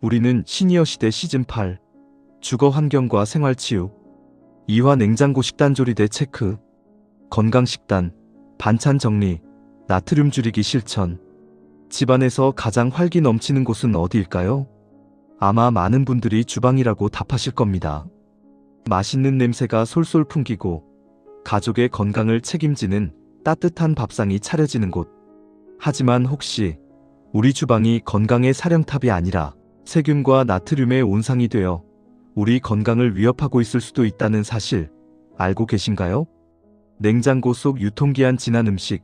우리는 시니어 시대 시즌 8 주거 환경과 생활치유 2화 냉장고 식단 조리대 체크 건강 식단 반찬 정리 나트륨 줄이기 실천 집안에서 가장 활기 넘치는 곳은 어디일까요? 아마 많은 분들이 주방이라고 답하실 겁니다. 맛있는 냄새가 솔솔 풍기고 가족의 건강을 책임지는 따뜻한 밥상이 차려지는 곳. 하지만 혹시 우리 주방이 건강의 사령탑이 아니라 세균과 나트륨의 온상이 되어 우리 건강을 위협하고 있을 수도 있다는 사실 알고 계신가요? 냉장고 속 유통기한 지난 음식,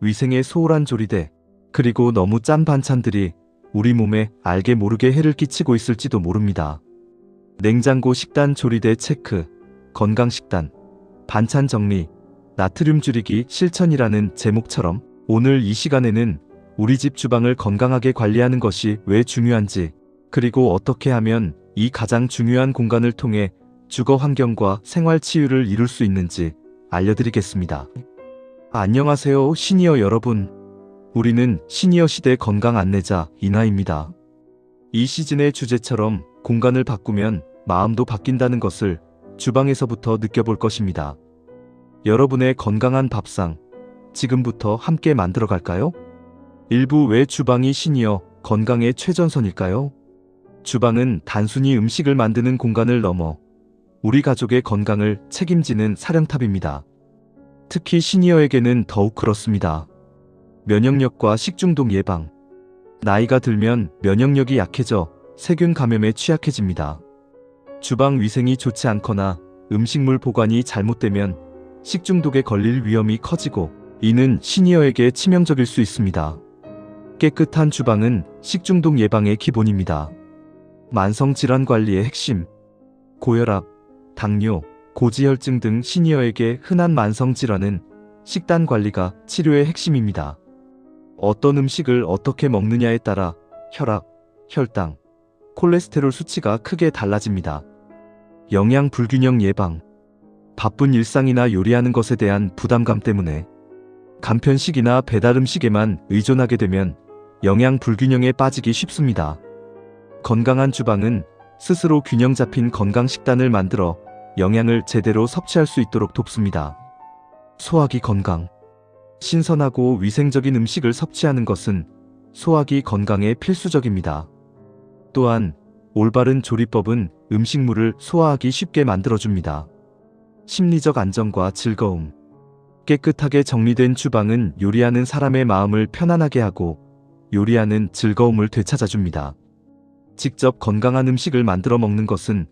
위생에 소홀한 조리대, 그리고 너무 짠 반찬들이 우리 몸에 알게 모르게 해를 끼치고 있을지도 모릅니다. 냉장고 식단 조리대 체크, 건강 식단, 반찬 정리, 나트륨 줄이기 실천이라는 제목처럼 오늘 이 시간에는 우리 집 주방을 건강하게 관리하는 것이 왜 중요한지, 그리고 어떻게 하면 이 가장 중요한 공간을 통해 주거 환경과 생활 치유를 이룰 수 있는지 알려드리겠습니다. 안녕하세요 시니어 여러분. 우리는 시니어 시대 건강 안내자 이나입니다. 이 시즌의 주제처럼 공간을 바꾸면 마음도 바뀐다는 것을 주방에서부터 느껴볼 것입니다. 여러분의 건강한 밥상, 지금부터 함께 만들어 갈까요? 1부 왜 주방이 시니어 건강의 최전선일까요? 주방은 단순히 음식을 만드는 공간을 넘어 우리 가족의 건강을 책임지는 사령탑입니다. 특히 시니어에게는 더욱 그렇습니다. 면역력과 식중독 예방. 나이가 들면 면역력이 약해져 세균 감염에 취약해집니다. 주방 위생이 좋지 않거나 음식물 보관이 잘못되면 식중독에 걸릴 위험이 커지고 이는 시니어에게 치명적일 수 있습니다. 깨끗한 주방은 식중독 예방의 기본입니다. 만성질환 관리의 핵심. 고혈압, 당뇨, 고지혈증 등 시니어에게 흔한 만성질환은 식단 관리가 치료의 핵심입니다. 어떤 음식을 어떻게 먹느냐에 따라 혈압, 혈당, 콜레스테롤 수치가 크게 달라집니다. 영양 불균형 예방. 바쁜 일상이나 요리하는 것에 대한 부담감 때문에 간편식이나 배달 음식에만 의존하게 되면 영양 불균형에 빠지기 쉽습니다. 건강한 주방은 스스로 균형 잡힌 건강 식단을 만들어 영양을 제대로 섭취할 수 있도록 돕습니다. 소화기 건강. 신선하고 위생적인 음식을 섭취하는 것은 소화기 건강에 필수적입니다. 또한 올바른 조리법은 음식물을 소화하기 쉽게 만들어줍니다. 심리적 안정과 즐거움. 깨끗하게 정리된 주방은 요리하는 사람의 마음을 편안하게 하고 요리하는 즐거움을 되찾아줍니다. 직접 건강한 음식을 만들어 먹는 것은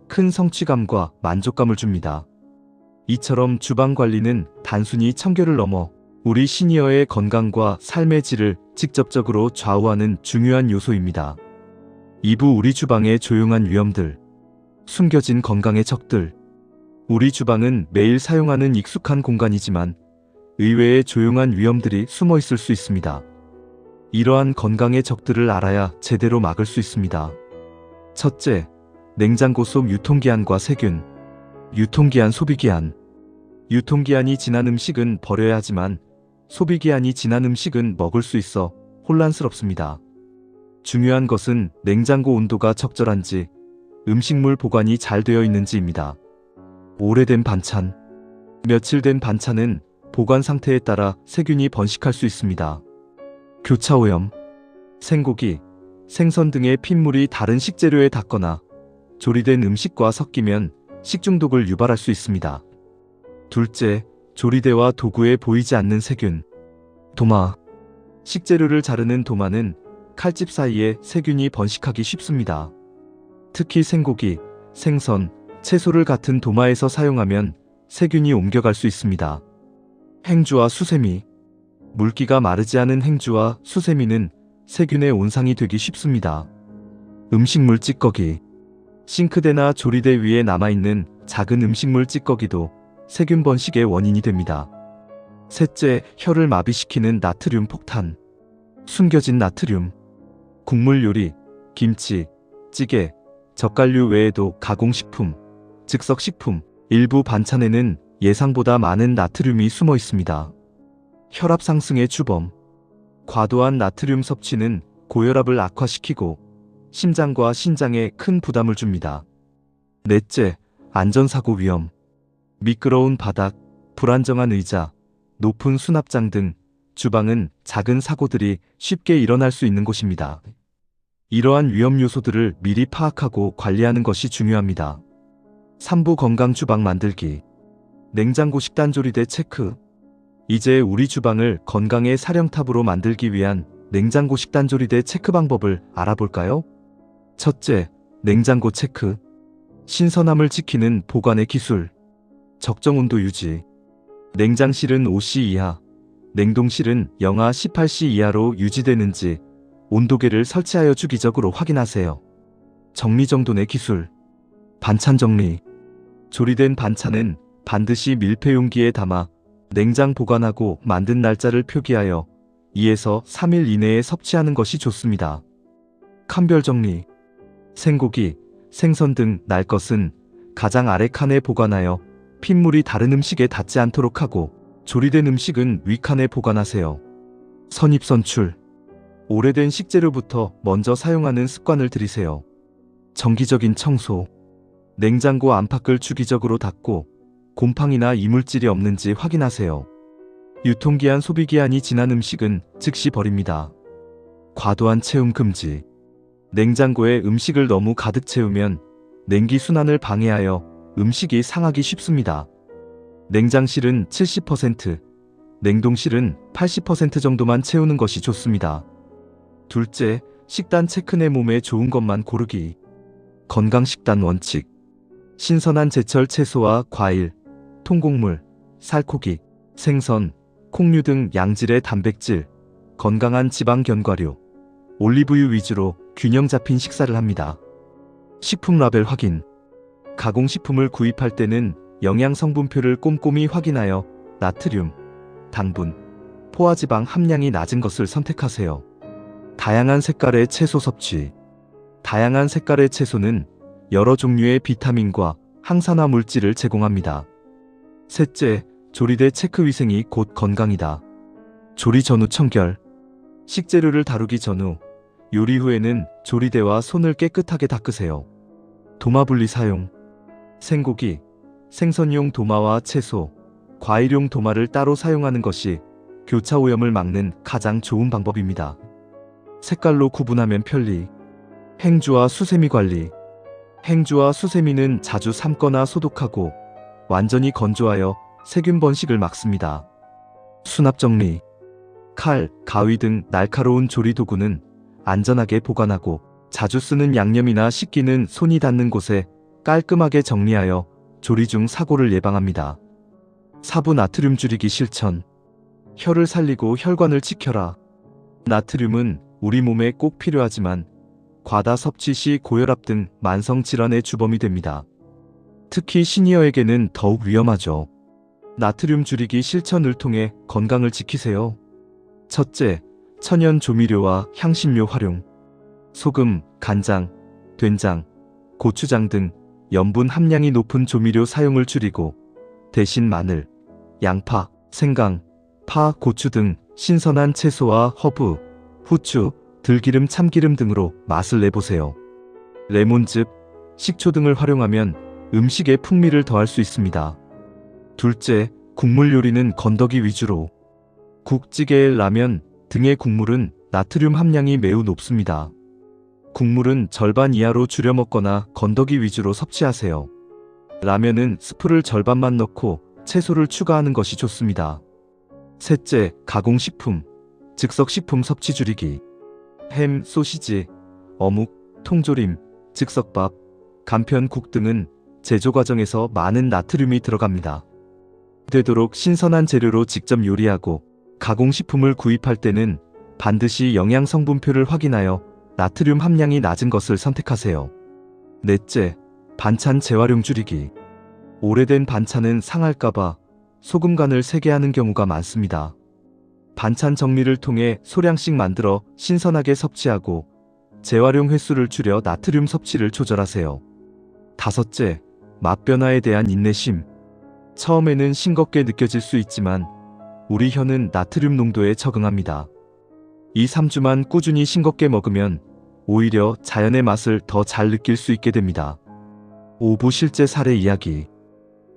큰 성취감과 만족감을 줍니다. 이처럼 주방 관리는 단순히 청결을 넘어 우리 시니어의 건강과 삶의 질을 직접적으로 좌우하는 중요한 요소입니다. 2부 우리 주방의 조용한 위험들. 숨겨진 건강의 적들. 우리 주방은 매일 사용하는 익숙한 공간이지만 의외의 조용한 위험들이 숨어 있을 수 있습니다. 이러한 건강의 적들을 알아야 제대로 막을 수 있습니다. 첫째, 냉장고 속 유통기한과 세균. 유통기한, 소비기한. 유통기한이 지난 음식은 버려야 하지만 소비기한이 지난 음식은 먹을 수 있어 혼란스럽습니다. 중요한 것은 냉장고 온도가 적절한지, 음식물 보관이 잘 되어 있는지입니다. 오래된 반찬. 며칠 된 반찬은 보관 상태에 따라 세균이 번식할 수 있습니다. 교차오염. 생고기, 생선 등의 핏물이 다른 식재료에 닿거나 조리된 음식과 섞이면 식중독을 유발할 수 있습니다. 둘째, 조리대와 도구에 보이지 않는 세균. 도마. 식재료를 자르는 도마는 칼집 사이에 세균이 번식하기 쉽습니다. 특히 생고기, 생선, 채소를 같은 도마에서 사용하면 세균이 옮겨갈 수 있습니다. 행주와 수세미. 물기가 마르지 않은 행주와 수세미는 세균의 온상이 되기 쉽습니다. 음식물 찌꺼기. 싱크대나 조리대 위에 남아있는 작은 음식물 찌꺼기도 세균 번식의 원인이 됩니다. 셋째, 혀를 마비시키는 나트륨 폭탄. 숨겨진 나트륨. 국물 요리, 김치, 찌개, 젓갈류 외에도 가공식품, 즉석식품, 일부 반찬에는 예상보다 많은 나트륨이 숨어 있습니다. 혈압 상승의 주범. 과도한 나트륨 섭취는 고혈압을 악화시키고 심장과 신장에 큰 부담을 줍니다. 넷째, 안전사고 위험. 미끄러운 바닥, 불안정한 의자, 높은 수납장 등 주방은 작은 사고들이 쉽게 일어날 수 있는 곳입니다. 이러한 위험 요소들을 미리 파악하고 관리하는 것이 중요합니다. 3부 건강 주방 만들기. 냉장고 식단 조리대 체크. 이제 우리 주방을 건강의 사령탑으로 만들기 위한 냉장고 식단 조리대 체크 방법을 알아볼까요? 첫째, 냉장고 체크. 신선함을 지키는 보관의 기술. 적정 온도 유지. 냉장실은 5C 이하, 냉동실은 영하 18C 이하로 유지되는지 온도계를 설치하여 주기적으로 확인하세요. 정리정돈의 기술. 반찬 정리. 조리된 반찬은 반드시 밀폐 용기에 담아 냉장 보관하고 만든 날짜를 표기하여 2에서 3일 이내에 섭취하는 것이 좋습니다. 칸별 정리. 생고기, 생선 등 날 것은 가장 아래 칸에 보관하여 핏물이 다른 음식에 닿지 않도록 하고 조리된 음식은 윗칸에 보관하세요. 선입 선출. 오래된 식재료부터 먼저 사용하는 습관을 들이세요. 정기적인 청소. 냉장고 안팎을 주기적으로 닦고 곰팡이나 이물질이 없는지 확인하세요. 유통기한 소비기한이 지난 음식은 즉시 버립니다. 과도한 채움 금지. 냉장고에 음식을 너무 가득 채우면 냉기 순환을 방해하여 음식이 상하기 쉽습니다. 냉장실은 70%, 냉동실은 80% 정도만 채우는 것이 좋습니다. 둘째, 식단 체크. 내 몸에 좋은 것만 고르기. 건강 식단 원칙. 신선한 제철 채소와 과일, 통곡물, 살코기, 생선, 콩류 등 양질의 단백질, 건강한 지방 견과류, 올리브유 위주로 균형 잡힌 식사를 합니다. 식품 라벨 확인. 가공식품을 구입할 때는 영양 성분표를 꼼꼼히 확인하여 나트륨, 당분, 포화지방 함량이 낮은 것을 선택하세요. 다양한 색깔의 채소 섭취. 다양한 색깔의 채소는 여러 종류의 비타민과 항산화 물질을 제공합니다. 셋째, 조리대 체크. 위생이 곧 건강이다. 조리 전후 청결. 식재료를 다루기 전후, 요리 후에는 조리대와 손을 깨끗하게 닦으세요. 도마 분리 사용. 생고기, 생선용 도마와 채소, 과일용 도마를 따로 사용하는 것이 교차 오염을 막는 가장 좋은 방법입니다. 색깔로 구분하면 편리. 행주와 수세미 관리. 행주와 수세미는 자주 삶거나 소독하고 완전히 건조하여 세균 번식을 막습니다. 수납 정리. 칼, 가위 등 날카로운 조리 도구는 안전하게 보관하고 자주 쓰는 양념이나 식기는 손이 닿는 곳에 깔끔하게 정리하여 조리 중 사고를 예방합니다. 4부 나트륨 줄이기 실천. 혀를 살리고 혈관을 지켜라. 나트륨은 우리 몸에 꼭 필요하지만 과다 섭취 시 고혈압 등 만성 질환의 주범이 됩니다. 특히 시니어에게는 더욱 위험하죠. 나트륨 줄이기 실천을 통해 건강을 지키세요. 첫째, 천연 조미료와 향신료 활용. 소금, 간장, 된장, 고추장 등 염분 함량이 높은 조미료 사용을 줄이고 대신 마늘, 양파, 생강, 파, 고추 등 신선한 채소와 허브, 후추, 들기름, 참기름 등으로 맛을 내보세요. 레몬즙, 식초 등을 활용하면 음식의 풍미를 더할 수 있습니다. 둘째, 국물 요리는 건더기 위주로. 국, 찌개, 라면 등의 국물은 나트륨 함량이 매우 높습니다. 국물은 절반 이하로 줄여 먹거나 건더기 위주로 섭취하세요. 라면은 스프를 절반만 넣고 채소를 추가하는 것이 좋습니다. 셋째, 가공식품, 즉석식품 섭취 줄이기. 햄, 소시지, 어묵, 통조림, 즉석밥, 간편국 등은 제조 과정에서 많은 나트륨이 들어갑니다. 되도록 신선한 재료로 직접 요리하고 가공식품을 구입할 때는 반드시 영양 성분표를 확인하여 나트륨 함량이 낮은 것을 선택하세요. 넷째, 반찬 재활용 줄이기. 오래된 반찬은 상할까봐 소금 간을 세게 하는 경우가 많습니다. 반찬 정리를 통해 소량씩 만들어 신선하게 섭취하고 재활용 횟수를 줄여 나트륨 섭취를 조절하세요. 다섯째, 맛 변화에 대한 인내심. 처음에는 싱겁게 느껴질 수 있지만 우리 혀는 나트륨 농도에 적응합니다. 2-3주만 꾸준히 싱겁게 먹으면 오히려 자연의 맛을 더 잘 느낄 수 있게 됩니다. 5부 실제 사례 이야기.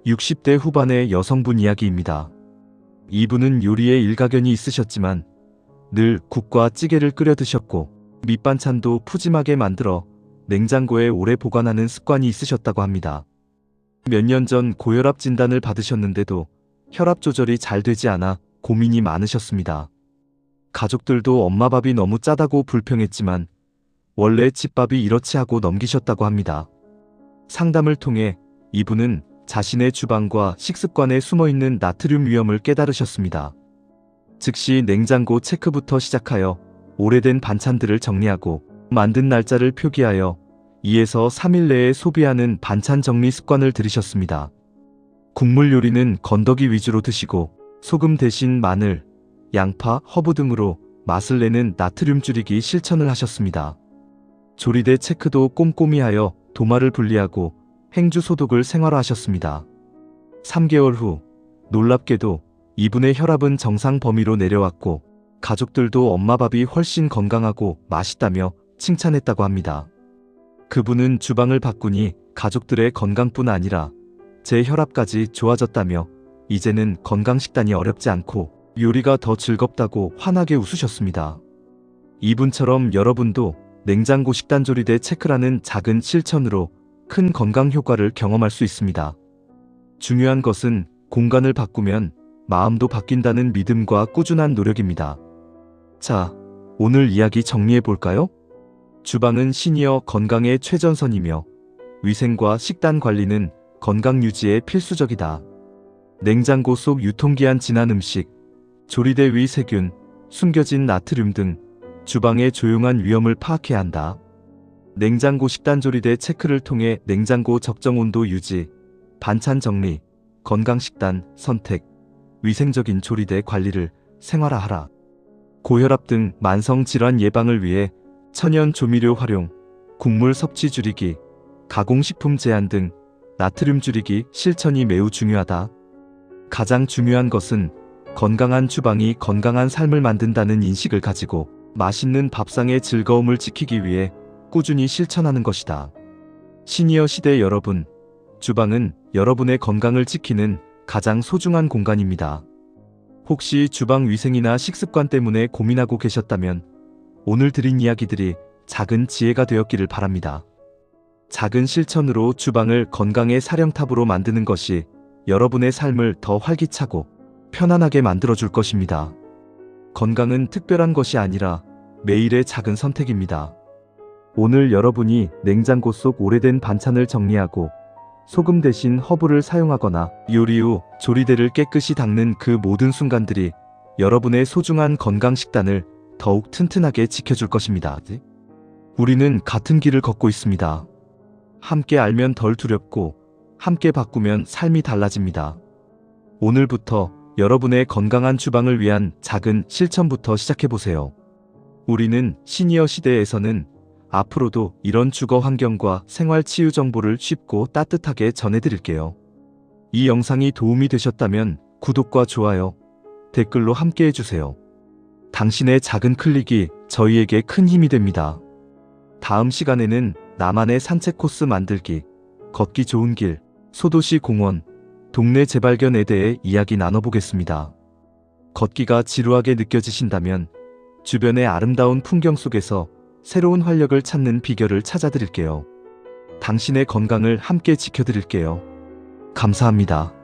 60대 후반의 여성분 이야기입니다. 이분은 요리에 일가견이 있으셨지만 늘 국과 찌개를 끓여 드셨고 밑반찬도 푸짐하게 만들어 냉장고에 오래 보관하는 습관이 있으셨다고 합니다. 몇 년 전 고혈압 진단을 받으셨는데도 혈압 조절이 잘 되지 않아 고민이 많으셨습니다. 가족들도 엄마 밥이 너무 짜다고 불평했지만 원래 집밥이 이렇지 하고 넘기셨다고 합니다. 상담을 통해 이분은 자신의 주방과 식습관에 숨어있는 나트륨 위험을 깨달으셨습니다. 즉시 냉장고 체크부터 시작하여 오래된 반찬들을 정리하고 만든 날짜를 표기하여 2에서 3일 내에 소비하는 반찬 정리 습관을 들이셨습니다. 국물 요리는 건더기 위주로 드시고 소금 대신 마늘, 양파, 허브 등으로 맛을 내는 나트륨 줄이기 실천을 하셨습니다. 조리대 체크도 꼼꼼히 하여 도마를 분리하고 행주 소독을 생활화하셨습니다. 3개월 후 놀랍게도 이분의 혈압은 정상 범위로 내려왔고 가족들도 엄마 밥이 훨씬 건강하고 맛있다며 칭찬했다고 합니다. 그분은 주방을 바꾸니 가족들의 건강뿐 아니라 제 혈압까지 좋아졌다며 이제는 건강식단이 어렵지 않고 요리가 더 즐겁다고 환하게 웃으셨습니다. 이분처럼 여러분도 냉장고 식단 조리대 체크라는 작은 실천으로 큰 건강 효과를 경험할 수 있습니다. 중요한 것은 공간을 바꾸면 마음도 바뀐다는 믿음과 꾸준한 노력입니다. 자, 오늘 이야기 정리해 볼까요? 주방은 시니어 건강의 최전선이며 위생과 식단 관리는 건강 유지에 필수적이다. 냉장고 속 유통기한 지난 음식, 조리대 위 세균, 숨겨진 나트륨 등 주방의 조용한 위험을 파악해야 한다. 냉장고 식단 조리대 체크를 통해 냉장고 적정 온도 유지, 반찬 정리, 건강 식단 선택, 위생적인 조리대 관리를 생활화하라. 고혈압 등 만성 질환 예방을 위해 천연 조미료 활용, 국물 섭취 줄이기, 가공식품 제한 등 나트륨 줄이기 실천이 매우 중요하다. 가장 중요한 것은 건강한 주방이 건강한 삶을 만든다는 인식을 가지고 맛있는 밥상의 즐거움을 지키기 위해 꾸준히 실천하는 것이다. 시니어 시대 여러분, 주방은 여러분의 건강을 지키는 가장 소중한 공간입니다. 혹시 주방 위생이나 식습관 때문에 고민하고 계셨다면 오늘 드린 이야기들이 작은 지혜가 되었기를 바랍니다. 작은 실천으로 주방을 건강의 사령탑으로 만드는 것이 여러분의 삶을 더 활기차고 편안하게 만들어줄 것입니다. 건강은 특별한 것이 아니라 매일의 작은 선택입니다. 오늘 여러분이 냉장고 속 오래된 반찬을 정리하고 소금 대신 허브를 사용하거나 요리 후 조리대를 깨끗이 닦는 그 모든 순간들이 여러분의 소중한 건강 식단을 더욱 튼튼하게 지켜줄 것입니다. 우리는 같은 길을 걷고 있습니다. 함께 알면 덜 두렵고 함께 바꾸면 삶이 달라집니다. 오늘부터 여러분의 건강한 주방을 위한 작은 실천부터 시작해보세요. 우리는 시니어 시대에서는 앞으로도 이런 주거 환경과 생활 치유 정보를 쉽고 따뜻하게 전해드릴게요. 이 영상이 도움이 되셨다면 구독과 좋아요, 댓글로 함께 해주세요. 당신의 작은 클릭이 저희에게 큰 힘이 됩니다. 다음 시간에는 나만의 산책 코스 만들기, 걷기 좋은 길, 소도시 공원, 동네 재발견에 대해 이야기 나눠보겠습니다. 걷기가 지루하게 느껴지신다면 주변의 아름다운 풍경 속에서 새로운 활력을 찾는 비결을 찾아드릴게요. 당신의 건강을 함께 지켜드릴게요. 감사합니다.